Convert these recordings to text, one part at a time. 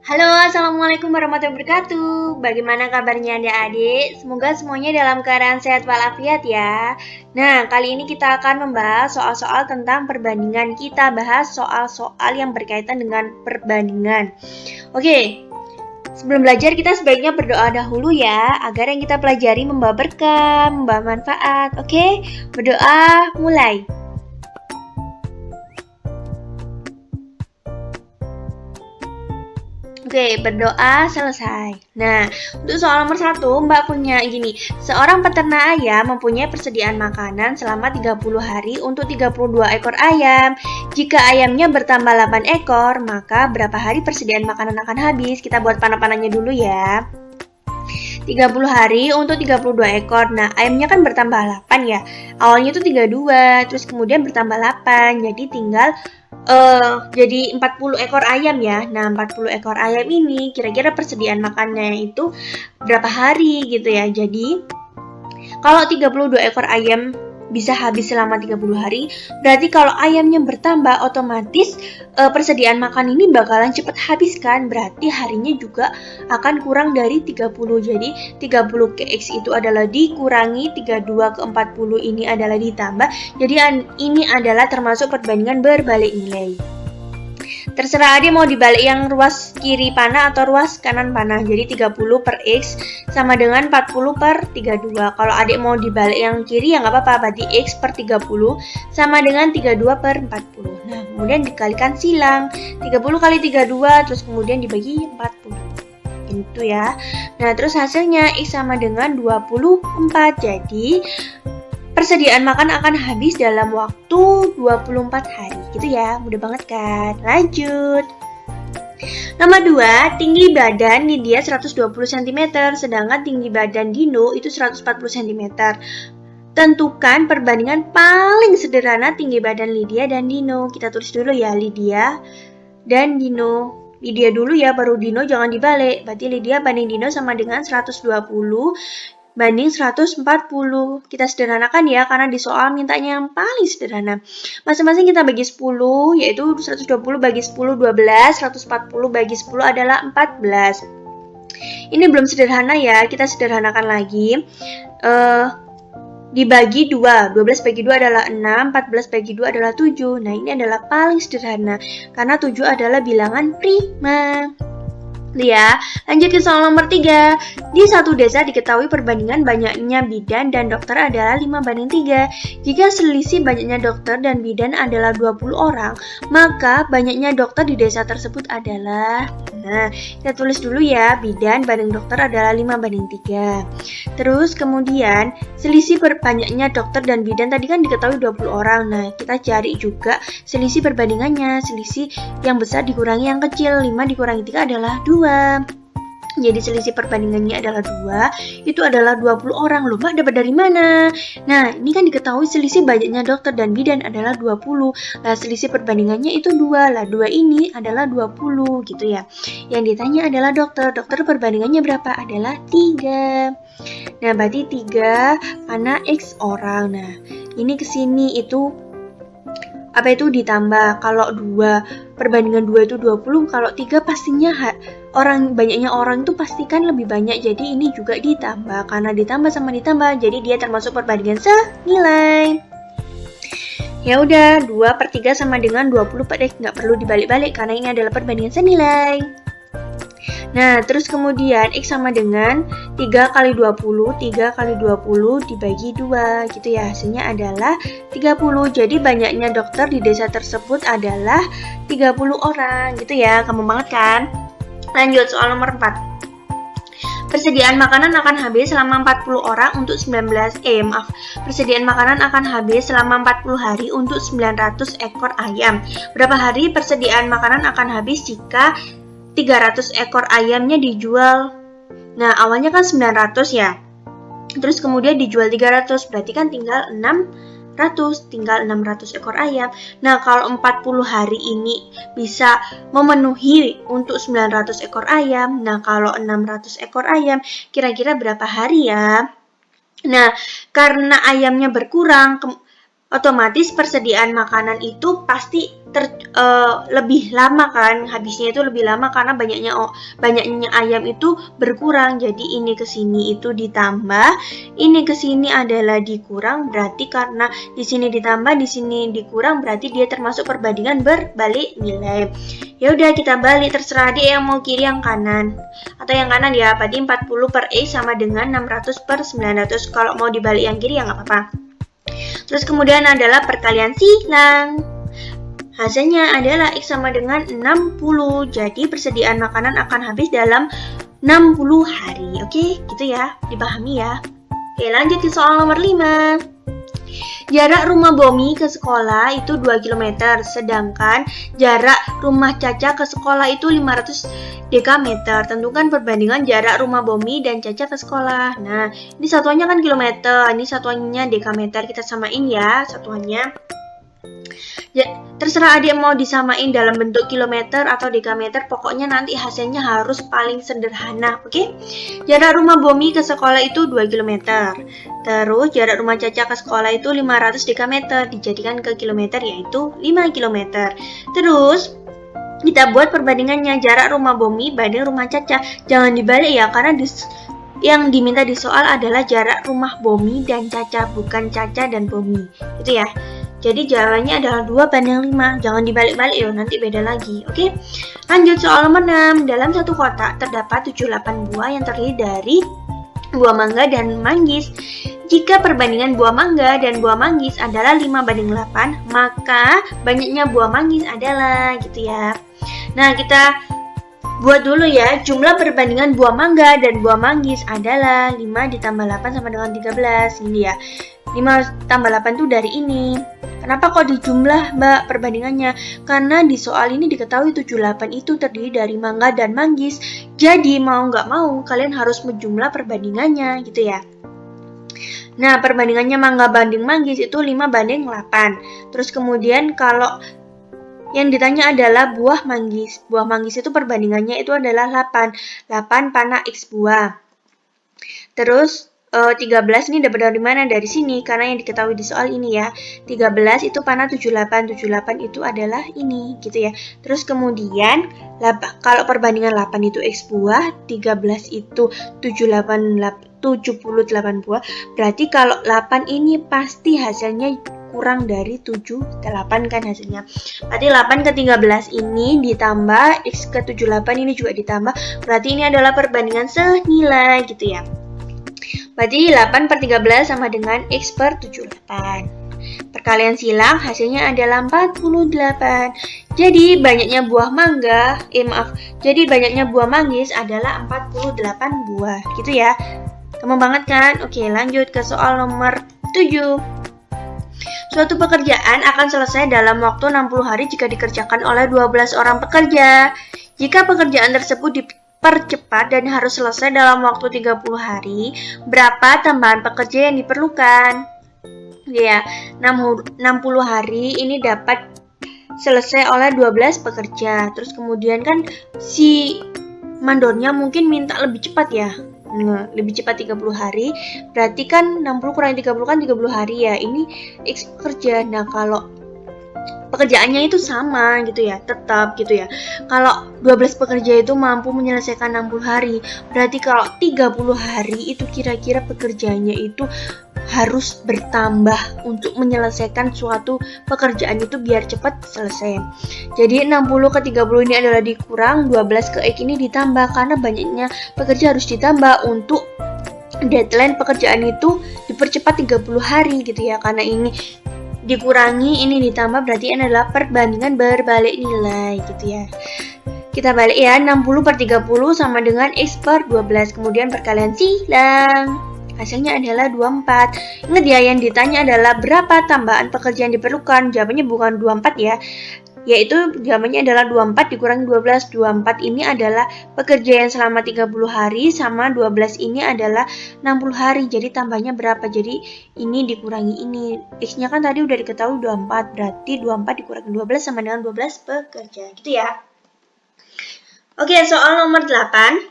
Halo, Assalamualaikum warahmatullahi wabarakatuh. Bagaimana kabarnya adik-adik? Semoga semuanya dalam keadaan sehat walafiat ya. Nah, kali ini kita akan membahas soal-soal tentang perbandingan. Kita bahas soal-soal yang berkaitan dengan perbandingan. Oke, sebelum belajar kita sebaiknya berdoa dahulu ya, agar yang kita pelajari membawa berkah, membawa manfaat. Oke, berdoa mulai. Oke, berdoa selesai. Nah, untuk soal nomor 1, Mbak punya gini. Seorang peternak ayam mempunyai persediaan makanan selama 30 hari untuk 32 ekor ayam. Jika ayamnya bertambah 8 ekor, maka berapa hari persediaan makanan akan habis? Kita buat panah-panahnya dulu ya. 30 hari untuk 32 ekor. Nah, ayamnya kan bertambah 8 ya. Awalnya itu 32, terus kemudian bertambah 8. Jadi tinggal jadi 40 ekor ayam ya. Nah, 40 ekor ayam ini kira-kira persediaan makannya itu berapa hari gitu ya. Jadi, kalau 32 ekor ayam bisa habis selama 30 hari, berarti kalau ayamnya bertambah otomatis persediaan makan ini bakalan cepat habis kan, berarti harinya juga akan kurang dari 30. Jadi 30 ke X itu adalah dikurangi, 32 ke 40 ini adalah ditambah. Jadi ini adalah termasuk perbandingan berbalik nilai. Terserah adik mau dibalik yang ruas kiri panah atau ruas kanan panah. Jadi 30 per X sama dengan 40 per 32. Kalau adik mau dibalik yang kiri ya nggak apa-apa. Berarti X per 30 sama dengan 32 per 40. Nah, kemudian dikalikan silang. 30 kali 32 terus kemudian dibagi 40. Itu ya. Nah, terus hasilnya X sama dengan 24. Jadi persediaan makan akan habis dalam waktu 24 hari. Gitu ya, mudah banget kan? Lanjut. Nomor 2, tinggi badan Lydia 120 cm, sedangkan tinggi badan Dino itu 140 cm. Tentukan perbandingan paling sederhana tinggi badan Lydia dan Dino. Kita tulis dulu ya, Lydia dan Dino. Lydia dulu ya, baru Dino, jangan dibalik. Berarti Lydia banding Dino sama dengan 120 banding 140. Kita sederhanakan ya, karena di soal mintanya yang paling sederhana. Masing-masing kita bagi 10, yaitu 120 bagi 10, 12, 140 bagi 10 adalah 14. Ini belum sederhana ya, kita sederhanakan lagi. Dibagi 2, 12 bagi 2 adalah 6, 14 bagi 2 adalah 7. Nah, ini adalah paling sederhana, karena 7 adalah bilangan prima. Ya, lanjut ke soal nomor 3. Di satu desa diketahui perbandingan banyaknya bidan dan dokter adalah 5:3. Jika selisih banyaknya dokter dan bidan adalah 20 orang, maka banyaknya dokter di desa tersebut adalah... Nah, kita tulis dulu ya, bidan banding dokter adalah 5:3. Terus kemudian, selisih banyaknya dokter dan bidan tadi kan diketahui 20 orang. Nah, kita cari juga selisih perbandingannya. Selisih yang besar dikurangi yang kecil. 5 dikurangi 3 adalah 2. Jadi selisih perbandingannya adalah 2, itu adalah 20 orang. Loh, Mbak dapat dari mana? Nah, ini kan diketahui selisih banyaknya dokter dan bidan adalah 20. Nah, selisih perbandingannya itu 2. Lah, 2 ini adalah 20 gitu ya. Yang ditanya adalah dokter. Dokter perbandingannya berapa? Adalah 3. Nah, berarti 3 mana X orang. Nah, ini kesini itu apa itu ditambah. Kalau 2 perbandingan 2 itu 20, kalau 3 pastinya banyaknya orang itu pastikan lebih banyak. Jadi ini juga ditambah, karena ditambah sama ditambah, jadi dia termasuk perbandingan senilai. Ya udah, 2/3 sama dengan 20 per X, nggak perlu dibalik-balik karena ini adalah perbandingan senilai. Nah, terus kemudian X sama dengan 3 kali 20, 3 kali 20 dibagi 2, gitu ya. Hasilnya adalah 30. Jadi banyaknya dokter di desa tersebut adalah 30 orang, gitu ya. Gampang banget kan? Lanjut, soal nomor 4. Persediaan makanan akan habis selama 40 orang untuk persediaan makanan akan habis selama 40 hari untuk 900 ekor ayam. Berapa hari persediaan makanan akan habis jika 300 ekor ayamnya dijual? Nah, awalnya kan 900 ya. Terus kemudian dijual 300, berarti kan tinggal 600 ekor ayam. Nah, kalau 40 hari ini bisa memenuhi untuk 900 ekor ayam. Nah, kalau 600 ekor ayam, kira-kira berapa hari ya? Nah, karena ayamnya berkurang, otomatis persediaan makanan itu pasti lebih lama kan, habisnya itu lebih lama karena banyaknya ayam itu berkurang. Jadi ini ke sini itu ditambah, ini ke sini adalah dikurang, berarti karena di sini ditambah, di sini dikurang, berarti dia termasuk perbandingan berbalik nilai. Ya udah kita balik, terserah dia yang mau kiri yang kanan atau yang kanan ya. Berarti 40 per X sama dengan 600 per 900. Kalau mau dibalik yang kiri ya nggak apa-apa. Terus kemudian adalah perkalian silang. Hasilnya adalah X sama dengan 60. Jadi persediaan makanan akan habis dalam 60 hari. Oke, gitu ya. Dipahami ya. Oke, lanjut ke soal nomor 5. Jarak rumah Bomi ke sekolah itu 2 km, sedangkan jarak rumah Caca ke sekolah itu 500 dekameter. Tentukan perbandingan jarak rumah Bomi dan Caca ke sekolah. Nah, ini satuannya kan kilometer, ini satuannya dekameter. Kita samain ya satuannya. Ya, terserah adik mau disamain dalam bentuk kilometer atau dekameter, pokoknya nanti hasilnya harus paling sederhana, oke? Jarak rumah Bomi ke sekolah itu 2 km. Terus jarak rumah Caca ke sekolah itu 500 dekameter, dijadikan ke kilometer yaitu 5 km. Terus kita buat perbandingannya jarak rumah Bomi banding rumah Caca. Jangan dibalik ya, karena yang diminta di soal adalah jarak rumah Bomi dan Caca, bukan Caca dan Bomi. Itu ya. Jadi jawabannya adalah 2 banding 5. Jangan dibalik-balik ya, nanti beda lagi. Oke. Lanjut soal nomor 6. Dalam satu kotak terdapat 78 buah yang terdiri dari buah mangga dan manggis. Jika perbandingan buah mangga dan buah manggis adalah 5 banding 8, maka banyaknya buah manggis adalah gitu ya. Nah, kita buat dulu ya. Jumlah perbandingan buah mangga dan buah manggis adalah 5 ditambah 8 sama dengan 13. Ini ya. 5 tambah 8 itu dari ini. Kenapa kok dijumlah, Mbak, perbandingannya? Karena di soal ini diketahui 78 itu terdiri dari mangga dan manggis. Jadi mau nggak mau kalian harus menjumlah perbandingannya gitu ya. Nah, perbandingannya mangga banding manggis itu 5 banding 8. Terus kemudian kalau yang ditanya adalah buah manggis. Buah manggis itu perbandingannya itu adalah 8. 8 panah X buah. Terus 13 ini dapat dari mana? Dari sini, karena yang diketahui di soal ini ya. 13 itu panah 78. 78 itu adalah ini, gitu ya. Terus kemudian, kalau perbandingan 8 itu X buah, 13 itu 78 buah. Berarti kalau 8 ini pasti hasilnya kurang dari 78 kan hasilnya. Berarti 8 ke 13 ini ditambah, X ke 78 ini juga ditambah. Berarti ini adalah perbandingan senilai, gitu ya. Berarti 8 per 13 sama dengan X per 78. Perkalian silang hasilnya adalah 48. Jadi banyaknya buah jadi banyaknya buah manggis adalah 48 buah. Gitu ya. Gampang banget kan? Oke, lanjut ke soal nomor 7. Suatu pekerjaan akan selesai dalam waktu 60 hari jika dikerjakan oleh 12 orang pekerja. Jika pekerjaan tersebut dipercepat dan harus selesai dalam waktu 30 hari, berapa tambahan pekerja yang diperlukan? Ya, 60 hari ini dapat selesai oleh 12 pekerja. Terus kemudian kan si mandornya mungkin minta lebih cepat ya. Nah, lebih cepat 30 hari, berarti kan 60 kurang 30 kan 30 hari ya. Ini X pekerja. Nah, kalau pekerjaannya itu sama gitu ya, tetap gitu ya. Kalau 12 pekerja itu mampu menyelesaikan 60 hari, berarti kalau 30 hari itu kira-kira pekerjaannya itu harus bertambah untuk menyelesaikan suatu pekerjaan itu biar cepat selesai. Jadi 60 ke 30 ini adalah dikurang, 12 ke X ini ditambah karena banyaknya pekerja harus ditambah untuk deadline pekerjaan itu dipercepat 30 hari gitu ya. Karena ini dikurangi, ini ditambah, berarti ini adalah perbandingan berbalik nilai gitu ya. Kita balik ya, 60 per 30 sama dengan X per 12. Kemudian perkalian silang. Hasilnya adalah 24. Ingat ya, yang ditanya adalah berapa tambahan pekerjaan diperlukan. Jawabannya bukan 24 ya. Yaitu jawabannya adalah 24 dikurangi 12. 24 ini adalah pekerja yang selama 30 hari sama 12 ini adalah 60 hari. Jadi tambahnya berapa? Jadi ini dikurangi ini. X-nya kan tadi udah diketahui 24. Berarti 24 dikurangi 12 sama dengan 12 pekerja. Gitu ya. Oke, soal nomor 8.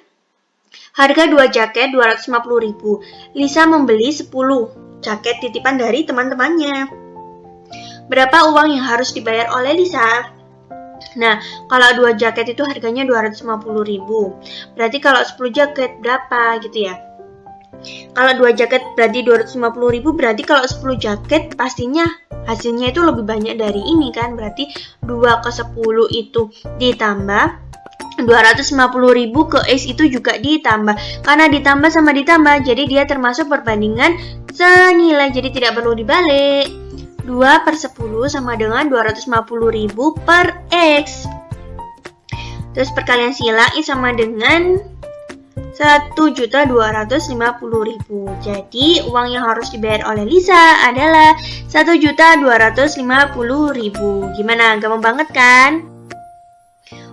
Harga 2 jaket 250.000. Lisa membeli 10 jaket titipan dari teman-temannya. berapa uang yang harus dibayar oleh Lisa? Nah, kalau 2 jaket itu harganya 250.000. Berarti kalau 10 jaket berapa gitu ya? Kalau 2 jaket berarti 250.000, berarti kalau 10 jaket pastinya hasilnya itu lebih banyak dari ini kan. Berarti 2 ke 10 itu ditambah 250.000 ke X itu juga ditambah. Karena ditambah sama ditambah, jadi dia termasuk perbandingan senilai, jadi tidak perlu dibalik. 2 per 10 sama dengan 250.000 per X. Terus perkalian silang I sama dengan 1.250.000. Jadi uang yang harus dibayar oleh Lisa adalah 1.250.000. Gimana? Gampang banget kan?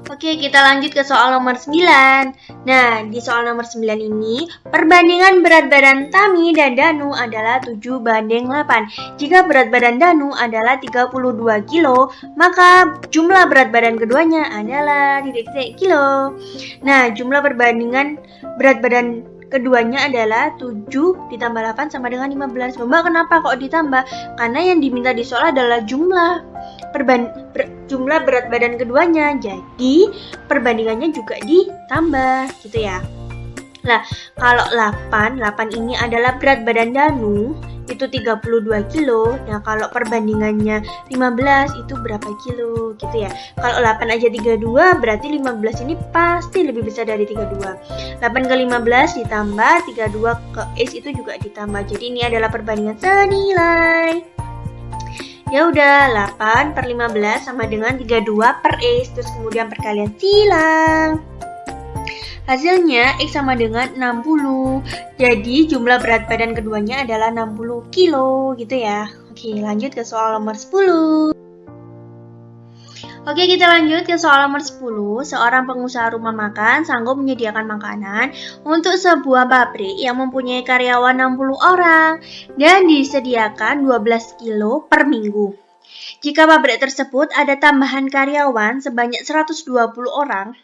Oke, kita lanjut ke soal nomor 9. Nah, di soal nomor 9 ini, perbandingan berat badan Tami dan Danu adalah 7:8. Jika berat badan Danu adalah 32 kilo, maka jumlah berat badan keduanya adalah titik-titik kilo. Nah, jumlah perbandingan berat badan keduanya adalah 7 ditambah 8 sama dengan 15. Mbak, kenapa kok ditambah? Karena yang diminta di soal adalah jumlah berat badan keduanya, jadi perbandingannya juga ditambah gitu ya. Nah, kalau 8 ini adalah berat badan Danu itu 32 kilo. Nah, kalau perbandingannya 15 itu berapa kilo gitu ya. Kalau 8 aja 32, berarti 15 ini pasti lebih besar dari 32. 8 ke 15 ditambah 32 ke X itu juga ditambah. Jadi ini adalah perbandingan senilai. Ya udah, 8 per 15 sama dengan 32 per X. Terus kemudian perkalian silang. Hasilnya X sama dengan 60. Jadi jumlah berat badan keduanya adalah 60 kilo gitu ya. Oke, lanjut ke soal nomor 10. Oke, kita lanjut ke soal nomor 10. Seorang pengusaha rumah makan sanggup menyediakan makanan untuk sebuah pabrik yang mempunyai karyawan 60 orang dan disediakan 12 kilo per minggu. Jika pabrik tersebut ada tambahan karyawan sebanyak 120 orang,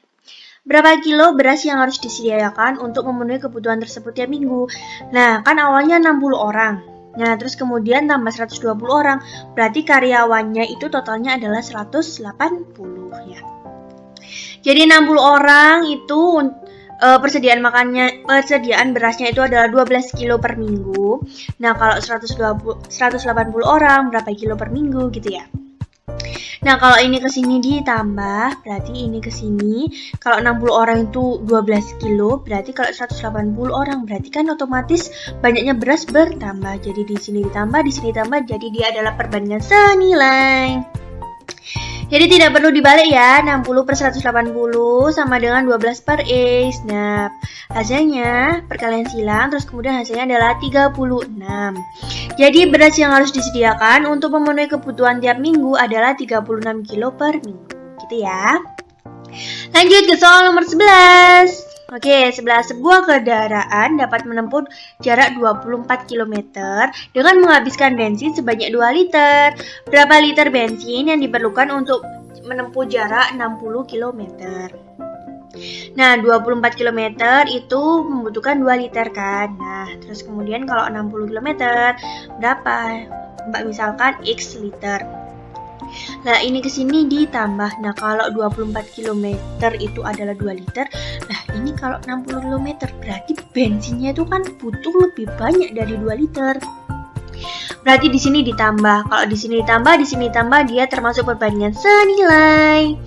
berapa kilo beras yang harus disediakan untuk memenuhi kebutuhan tersebut tiap minggu? Nah, kan awalnya 60 orang. Nah, terus kemudian tambah 120 orang, berarti karyawannya itu totalnya adalah 180 ya. Jadi 60 orang itu persediaan berasnya itu adalah 12 kilo per minggu. Nah, kalau 180 orang berapa kilo per minggu gitu ya. Nah, kalau ini ke sini ditambah, berarti ini ke sini. Kalau 60 orang itu 12 kilo, berarti kalau 180 orang, berarti kan otomatis banyaknya beras bertambah. Jadi di sini ditambah, di sini ditambah, jadi dia adalah perbandingan senilai. Jadi tidak perlu dibalik ya, 60 per 180 sama dengan 12 per X. Nah, hasilnya perkalian silang, terus kemudian hasilnya adalah 36. Jadi beras yang harus disediakan untuk memenuhi kebutuhan tiap minggu adalah 36 kilo per minggu. Gitu ya. Lanjut ke soal nomor 11. Oke, sebuah kendaraan dapat menempuh jarak 24 km dengan menghabiskan bensin sebanyak 2 liter. Berapa liter bensin yang diperlukan untuk menempuh jarak 60 km? Nah, 24 km itu membutuhkan 2 liter kan. Nah, terus kemudian kalau 60 km berapa? Mbak misalkan X liter. Nah, ini ke sini ditambah. Nah, kalau 24 km itu adalah 2 liter. Nah, ini kalau 60 km berarti bensinnya itu kan butuh lebih banyak dari 2 liter. Berarti di sini ditambah. Kalau di sini ditambah, di sini ditambah, dia termasuk perbandingan senilai.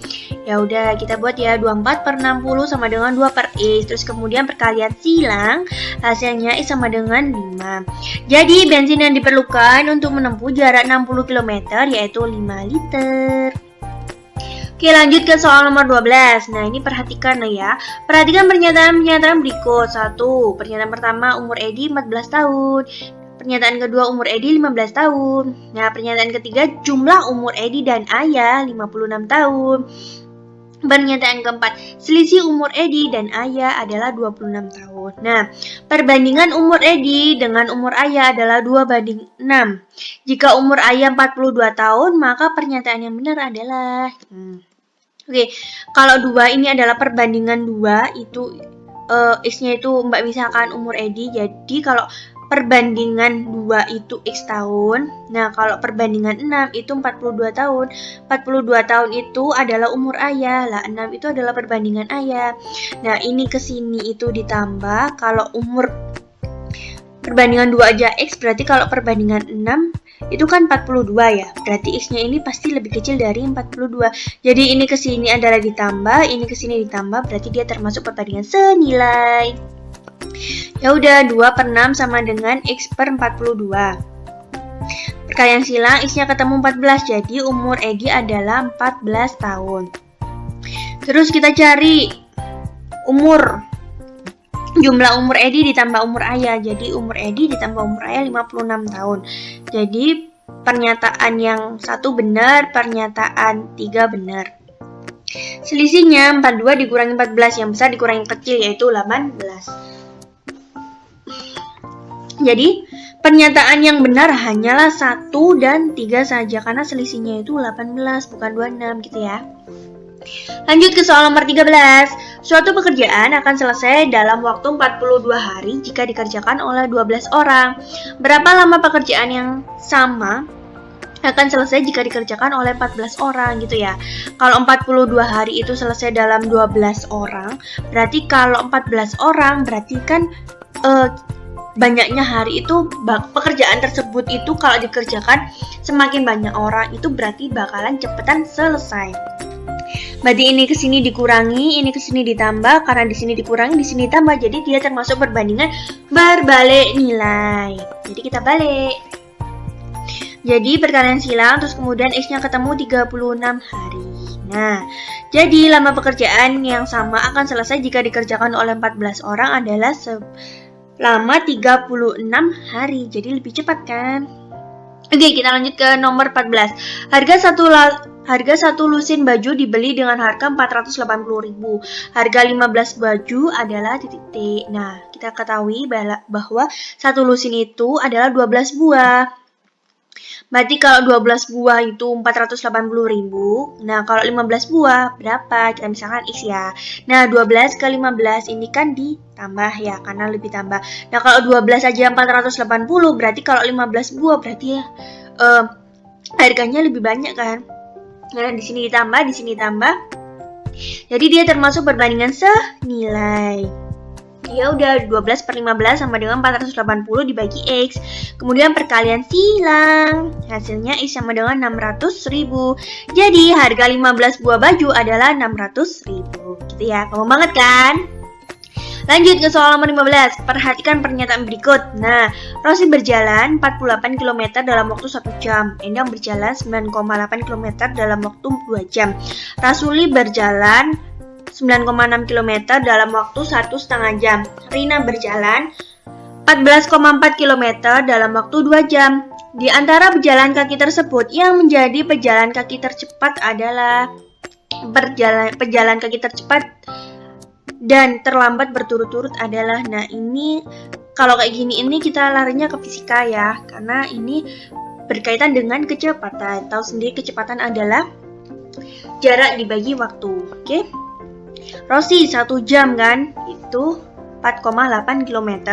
Ya udah, kita buat ya 24 per 60 sama dengan 2 per X. Terus kemudian perkalian silang, hasilnya X sama dengan 5. Jadi bensin yang diperlukan untuk menempuh jarak 60 km yaitu 5 liter. Oke, lanjut ke soal nomor 12. Nah, ini perhatikan ya. Perhatikan pernyataan-pernyataan berikut. 1. Pernyataan pertama, umur Edi 14 tahun. Pernyataan kedua, umur Edi 15 tahun. Nah, pernyataan ketiga, jumlah umur Edi dan Ayah 56 tahun. Pernyataan keempat, selisih umur Edi dan Ayah adalah 26 tahun. Nah, perbandingan umur Edi dengan umur Ayah adalah 2:6. Jika umur Ayah 42 tahun, maka pernyataan yang benar adalah Oke, kalau 2 ini adalah perbandingan 2, itu X-nya itu Mbak misalkan umur Edi. Jadi kalau perbandingan 2 itu X tahun. Nah, kalau perbandingan 6 itu 42 tahun. 42 tahun itu adalah umur ayah. Lah, 6 itu adalah perbandingan ayah. Nah, ini ke sini itu ditambah. Kalau umur perbandingan 2 aja X, berarti kalau perbandingan 6 itu kan 42 ya. Berarti X-nya ini pasti lebih kecil dari 42. Jadi ini ke sini adalah ditambah, ini ke sini ditambah, berarti dia termasuk perbandingan senilai. Ya udah, 2/6 sama dengan X per 42. Perkalian silang, X-nya ketemu 14, jadi umur Edi adalah 14 tahun. Terus kita cari jumlah umur Edi ditambah umur ayah. Jadi umur Edi ditambah umur ayah 56 tahun. Jadi pernyataan yang satu benar, pernyataan 3 benar. Selisihnya 42 dikurangi 14, yang besar dikurangi kecil, yaitu 18. Jadi pernyataan yang benar hanyalah 1 dan 3 saja, karena selisihnya itu 18 bukan 26 gitu ya. Lanjut ke soal nomor 13. Suatu pekerjaan akan selesai dalam waktu 42 hari jika dikerjakan oleh 12 orang. Berapa lama pekerjaan yang sama akan selesai jika dikerjakan oleh 14 orang gitu ya. Kalau 42 hari itu selesai dalam 12 orang, berarti kalau 14 orang berarti kan banyaknya hari itu pekerjaan tersebut itu kalau dikerjakan semakin banyak orang itu berarti bakalan cepetan selesai. Berarti ini ke sini dikurangi, ini ke sini ditambah, karena di sini dikurangi, di sini tambah, jadi dia termasuk perbandingan berbalik nilai. Jadi kita balik. Jadi perkalian silang, terus kemudian X-nya ketemu 36 hari. Nah, jadi lama pekerjaan yang sama akan selesai jika dikerjakan oleh 14 orang adalah selama 36 hari. Jadi lebih cepat kan? Oke, kita lanjut ke nomor 14. Harga satu lusin baju dibeli dengan harga 480.000. Harga 15 baju adalah titik-titik. Nah, kita ketahui bahwa satu lusin itu adalah 12 buah. Berarti kalau 12 buah itu 480.000. Nah, kalau 15 buah berapa? Kita misalkan X ya. Nah, 12 ke 15 ini kan ditambah ya, karena lebih tambah. Nah, kalau 12 aja 480, berarti kalau 15 buah berarti ya harganya lebih banyak kan? Nah, di sini ditambah, di sini tambah. Jadi dia termasuk perbandingan senilai. Ya udah, 12 per 15 sama dengan 480 dibagi X. Kemudian perkalian silang. Hasilnya X sama dengan 600.000. Jadi harga 15 buah baju adalah 600.000. Gitu ya, kamu banget kan? Lanjut ke soal nomor 15. Perhatikan pernyataan berikut. Nah, Rosi berjalan 48 km dalam waktu 1 jam. Endang berjalan 9,8 km dalam waktu 2 jam. Rasuli berjalan 9,6 km dalam waktu 1,5 jam. Rina berjalan 14,4 km dalam waktu 2 jam. Di antara pejalan kaki tersebut, yang menjadi pejalan kaki tercepat adalah pejalan kaki tercepat dan terlambat berturut-turut adalah. Nah, ini kalau kayak gini ini kita larinya ke fisika ya, karena ini berkaitan dengan kecepatan. Tahu sendiri kecepatan adalah jarak dibagi waktu. Oke? Rosi 1 jam kan itu 4,8 km.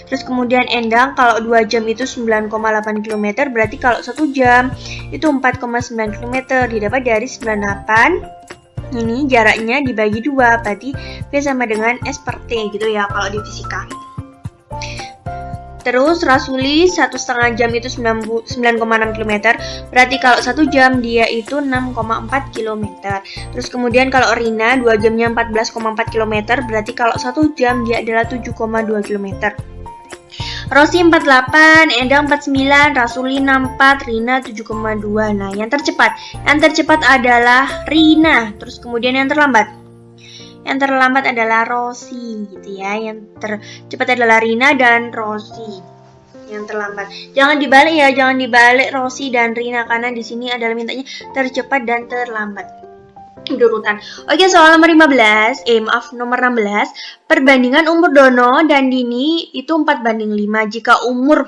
Terus kemudian Endang kalau 2 jam itu 9,8 km, berarti kalau 1 jam itu 4,9 km. Didapat dari 98. Ini jaraknya dibagi 2, berarti V sama dengan S per T gitu ya kalau di fisika. Terus Rasuli 1,5 jam itu 9,6 km, berarti kalau 1 jam dia itu 6,4 km. Terus kemudian kalau Rina 2 jamnya 14,4 km, berarti kalau 1 jam dia adalah 7,2 km. Rosi 48, Endang 49, Rasuli 64, Rina 7,2. Nah, yang tercepat adalah Rina. Terus kemudian yang terlambat adalah Rosi gitu ya. Yang tercepat adalah Rina dan Rosi. Yang terlambat. Jangan dibalik Rosi dan Rina, karena di sini adalah mintanya tercepat dan terlambat. Urutan. Oke, soal nomor 16. Perbandingan umur Dono dan Dini itu 4:5. Jika umur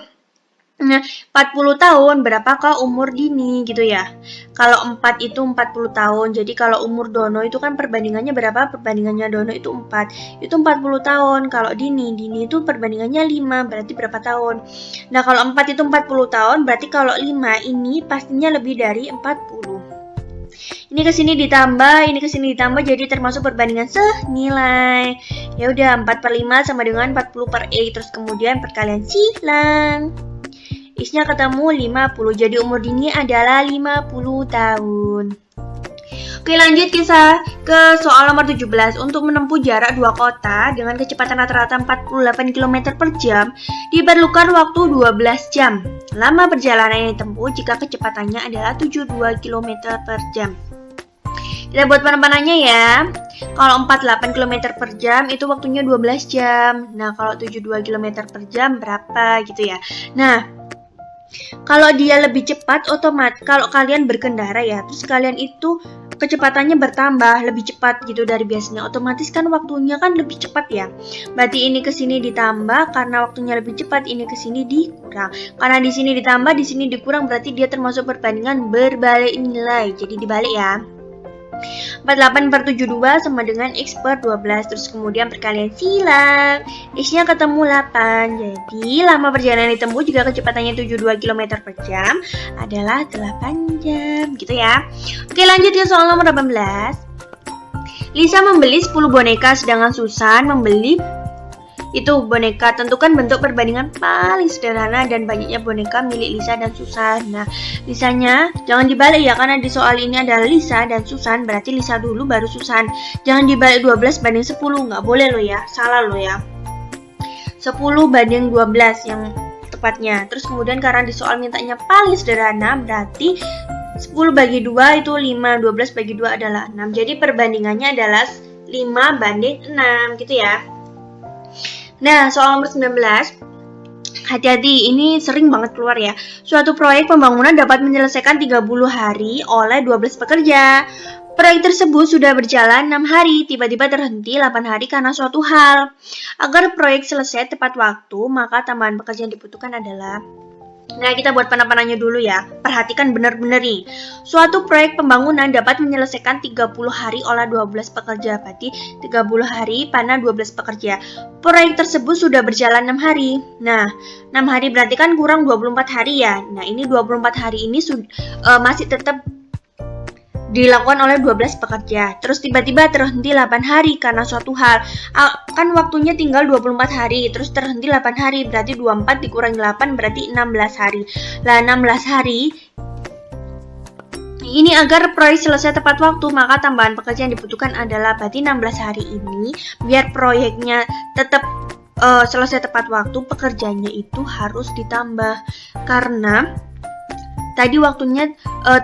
Nah, 40 tahun berapakah umur Dini gitu ya. Kalau 4 itu 40 tahun. Jadi kalau umur Dono itu kan perbandingannya berapa? Perbandingannya Dono itu 4. Itu 40 tahun. Kalau Dini itu perbandingannya 5, berarti berapa tahun? Nah, kalau 4 itu 40 tahun, berarti kalau 5 ini pastinya lebih dari 40. Ini ke sini ditambah, ini ke sini ditambah, jadi termasuk perbandingan senilai. Ya udah, 4/5 sama dengan 40/X, terus kemudian perkalian silang. X-nya ketemu 50, jadi umur Dini adalah 50 tahun. Oke, lanjut kisah ke soal nomor 17. Untuk menempuh jarak dua kota dengan kecepatan rata-rata 48 km per jam, diperlukan waktu 12 jam. Lama perjalanan yang ditempuh jika kecepatannya adalah 72 km per jam. Kita buat panah-panahnya ya. Kalau 48 km per jam itu waktunya 12 jam. Nah, kalau 72 km per jam berapa gitu ya. Nah, kalau dia lebih cepat, otomatis kalau kalian berkendara ya, terus kalian itu kecepatannya bertambah lebih cepat gitu dari biasanya, otomatis kan waktunya kan lebih cepat ya. Berarti ini ke sini ditambah karena waktunya lebih cepat, ini ke sini dikurang. Karena di sini ditambah, di sini dikurang, berarti dia termasuk perbandingan berbalik nilai. Jadi dibalik ya. 48/72 sama dengan X per 12. Terus kemudian perkalian silang. X-nya ketemu 8. Jadi lama perjalanan ditempuh jika kecepatannya 72 km per jam adalah 8 jam. Gitu ya. Oke, lanjut ke soal nomor 18. Lisa membeli 10 boneka sedangkan Susan membeli itu boneka. Tentukan bentuk perbandingan paling sederhana dan banyaknya boneka milik Lisa dan Susan. Nah, Lisanya jangan dibalik ya, karena di soal ini adalah Lisa dan Susan, berarti Lisa dulu baru Susan. Jangan dibalik 12 banding 10, nggak boleh loh ya, salah loh ya. 10 banding 12 yang tepatnya. Terus kemudian karena di soal mintanya paling sederhana, berarti 10 bagi 2 itu 5, 12 bagi 2 adalah 6. Jadi perbandingannya adalah 5 banding 6 gitu ya. Nah, soal nomor 19. Hati-hati, ini sering banget keluar ya. Suatu proyek pembangunan dapat menyelesaikan 30 hari oleh 12 pekerja. Proyek tersebut sudah berjalan 6 hari, tiba-tiba terhenti 8 hari karena suatu hal. Agar proyek selesai tepat waktu, maka tambahan pekerja yang dibutuhkan adalah... Nah, kita buat panah-panahnya dulu ya. Perhatikan benar-benar nih. Suatu proyek pembangunan dapat menyelesaikan 30 hari oleh 12 pekerja. Berarti 30 hari panah 12 pekerja. Proyek tersebut sudah berjalan 6 hari. Nah, 6 hari berarti kan kurang 24 hari ya. Nah, ini 24 hari ini masih tetap dilakukan oleh 12 pekerja. Terus tiba-tiba terhenti 8 hari karena suatu hal. Kan waktunya tinggal 24 hari, terus terhenti 8 hari, berarti 24 dikurangi 8 berarti 16 hari. Lah 16 hari ini agar proyek selesai tepat waktu, maka tambahan pekerja yang dibutuhkan adalah berarti 16 hari ini biar proyeknya tetap selesai tepat waktu, pekerjanya itu harus ditambah karena tadi waktunya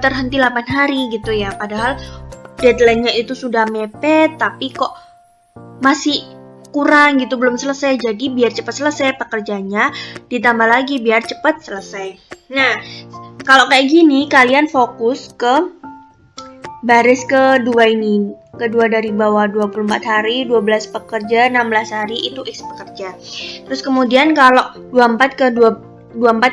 terhenti 8 hari gitu ya. Padahal deadline-nya itu sudah mepet, tapi kok masih kurang gitu, belum selesai. Jadi biar cepat selesai pekerjanya ditambah lagi biar cepat selesai. Nah, kalau kayak gini kalian fokus ke baris kedua ini. Kedua dari bawah, 24 hari, 12 pekerja, 16 hari itu X pekerja. Terus kemudian kalau 24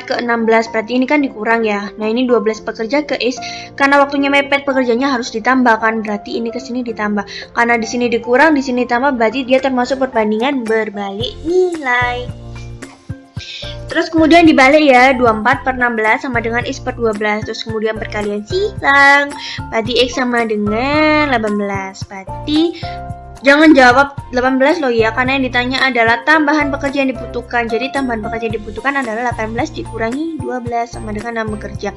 ke 16 berarti ini kan dikurang ya. Nah, ini 12 pekerja ke X karena waktunya mepet, pekerjanya harus ditambah kan, berarti ini ke sini ditambah. Karena di sini dikurang, di sini ditambah, berarti dia termasuk perbandingan berbalik nilai. Terus kemudian dibalik ya, 24/16 sama dengan X per 12. Terus kemudian perkalian silang, berarti X sama dengan 18. Berarti jangan jawab 18 loh ya, karena yang ditanya adalah tambahan pekerja yang dibutuhkan. Jadi tambahan pekerja yang dibutuhkan adalah 18 dikurangi 12 sama dengan 6 bekerja.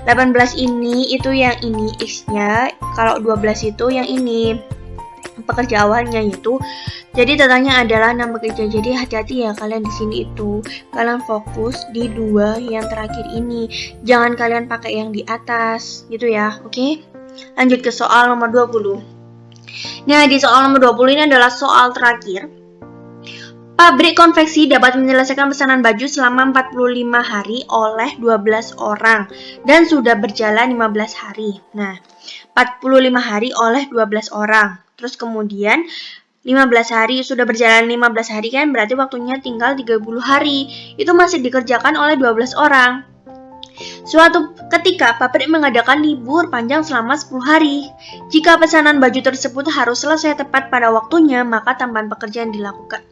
18 ini itu yang ini X-nya, kalau 12 itu yang ini pekerja awalnya itu. Jadi totalnya adalah 6 pekerja. Jadi hati-hati ya kalian di sini itu. Kalian fokus di dua yang terakhir ini. Jangan kalian pakai yang di atas gitu ya. Oke? Lanjut ke soal nomor 20. Nah, di soal nomor 20 ini adalah soal terakhir. Pabrik konveksi dapat menyelesaikan pesanan baju selama 45 hari oleh 12 orang dan sudah berjalan 15 hari. Nah, 45 hari oleh 12 orang. Terus kemudian 15 hari. Sudah berjalan 15 hari kan, berarti waktunya tinggal 30 hari. Itu masih dikerjakan oleh 12 orang. Suatu ketika, pabrik mengadakan libur panjang selama 10 hari. Jika pesanan baju tersebut harus selesai tepat pada waktunya, maka tambahan pekerjaan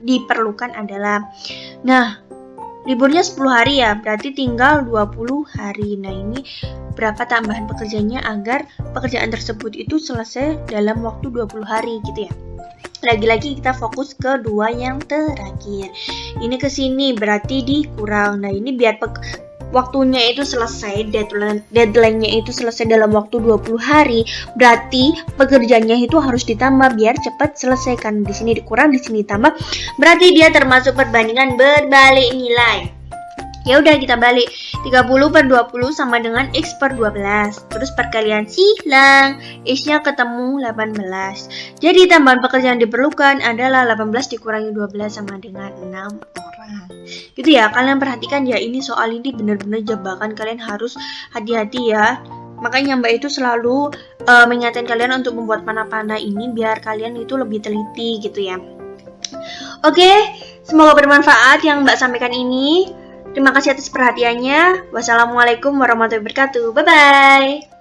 diperlukan adalah, nah, liburnya 10 hari ya, berarti tinggal 20 hari. Nah, ini berapa tambahan pekerjaannya agar pekerjaan tersebut itu selesai dalam waktu 20 hari gitu ya. Lagi-lagi kita fokus ke dua yang terakhir. Ini ke sini berarti dikurang. Nah, ini biar waktunya itu selesai, deadline-nya itu selesai dalam waktu 20 hari, berarti pekerjaannya itu harus ditambah biar cepat selesai. Kan di sini dikurang, di sini ditambah, berarti dia termasuk perbandingan berbalik nilai. Ya udah, kita balik. 30 per 20 sama dengan X per 12. Terus perkalian silang, X-nya ketemu 18. Jadi tambahan pekerjaan diperlukan adalah 18 dikurangi 12 sama dengan 6 orang. Gitu ya, kalian perhatikan ya, ini soal ini benar-benar jebakan, kalian harus hati-hati ya. Makanya Mbak itu selalu mengingatkan kalian untuk membuat panah-panah ini biar kalian itu lebih teliti gitu ya. Oke, semoga bermanfaat yang Mbak sampaikan ini. Terima kasih atas perhatiannya. Wassalamualaikum warahmatullahi wabarakatuh. Bye-bye.